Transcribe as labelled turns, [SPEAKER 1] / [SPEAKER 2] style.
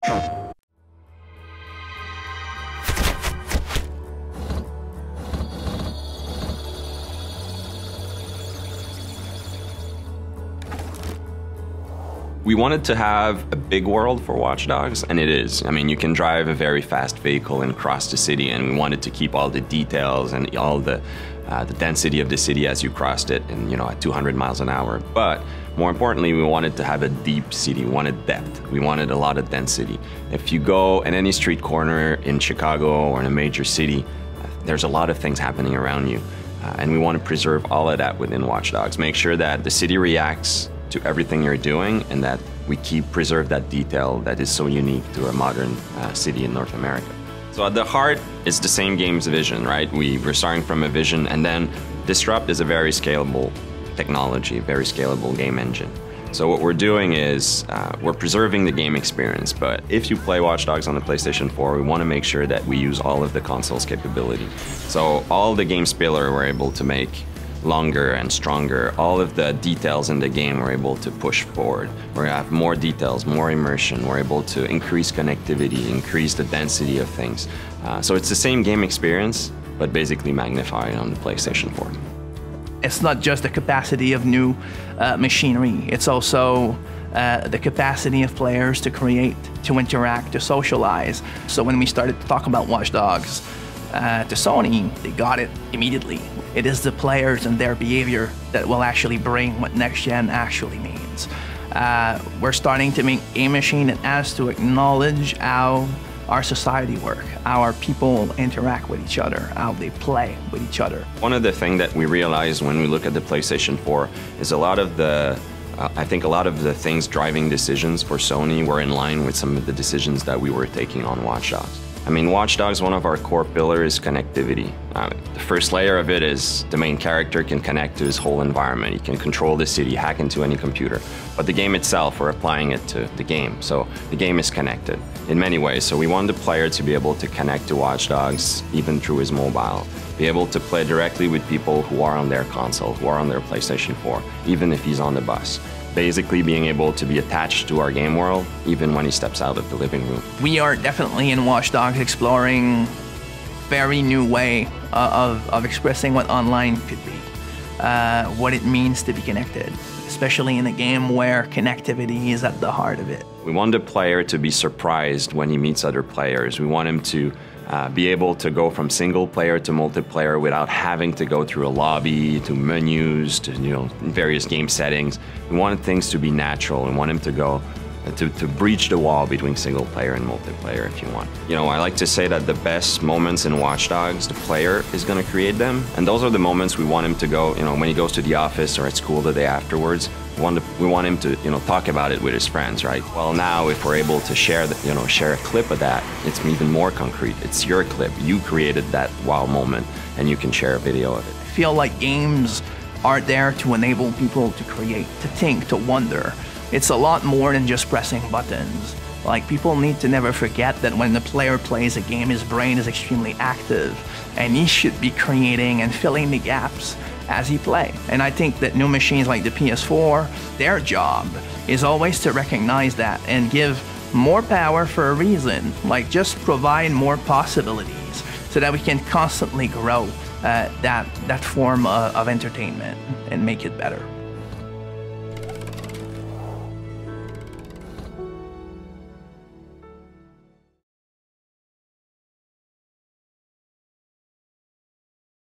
[SPEAKER 1] We wanted to have a big world for Watch Dogs, and it is. I mean, you can drive a very fast vehicle and cross the city, and we wanted to keep all the details and all the density of the city as you crossed it, and at 200 miles an hour. But more importantly, we wanted to have a deep city. We wanted depth. We wanted a lot of density. If you go in any street corner in Chicago or in a major city, there's a lot of things happening around you, and we want to preserve all of that within Watch Dogs. Make sure that the city reacts to everything you're doing, and that we preserve that detail that is so unique to a modern city in North America. So at the heart, it's the same game's vision, right? We're starting from a vision, and then Disrupt is a very scalable technology, very scalable game engine. So what we're doing is we're preserving the game experience, but if you play Watch Dogs on the PlayStation 4, we want to make sure that we use all of the console's capability. So all the game spiller we're able to make longer and stronger. All of the details in the game we're able to push forward. We're gonna have more details, more immersion. We're able to increase connectivity, increase the density of things. So it's the same game experience, but basically magnified on the PlayStation 4.
[SPEAKER 2] It's not just the capacity of new machinery, it's also the capacity of players to create, to interact, to socialize. So when we started to talk about Watch Dogs to Sony, they got it immediately. It is the players and their behavior that will actually bring what next gen actually means. We're starting to make a machine that has to acknowledge how our society works, how our people interact with each other, how they play with each other.
[SPEAKER 1] One of the things that we realized when we look at the PlayStation 4 is I think a lot of the things driving decisions for Sony were in line with some of the decisions that we were taking on Watch Dogs. I mean, Watch Dogs, one of our core pillars is connectivity. The first layer of it is the main character can connect to his whole environment. He can control the city, hack into any computer. But the game itself, we're applying it to the game. So the game is connected in many ways. So we want the player to be able to connect to Watch Dogs even through his mobile, be able to play directly with people who are on their console, who are on their PlayStation 4, even if he's on the bus. Basically being able to be attached to our game world even when he steps out of the living room.
[SPEAKER 2] We are definitely in Watch Dogs exploring very new way of expressing what online could be, what it means to be connected, especially in a game where connectivity is at the heart of it.
[SPEAKER 1] We want the player to be surprised when he meets other players. We want him to be able to go from single player to multiplayer without having to go through a lobby, to menus, to various game settings. We wanted things to be natural. We want him to go to breach the wall between single player and multiplayer, if you want. I like to say that the best moments in Watch Dogs, the player is going to create them, and those are the moments we want him to go. When he goes to the office or at school the day afterwards, we want him to talk about it with his friends, right? Well, now if we're able to share a clip of that, it's even more concrete. It's your clip. You created that wow moment, and you can share a video of it.
[SPEAKER 2] I feel like games are there to enable people to create, to think, to wonder. It's a lot more than just pressing buttons. Like, people need to never forget that when the player plays a game, his brain is extremely active, and he should be creating and filling the gaps as he plays. And I think that new machines like the PS4, their job is always to recognize that and give more power for a reason, like just provide more possibilities so that we can constantly grow that form of entertainment and make it better.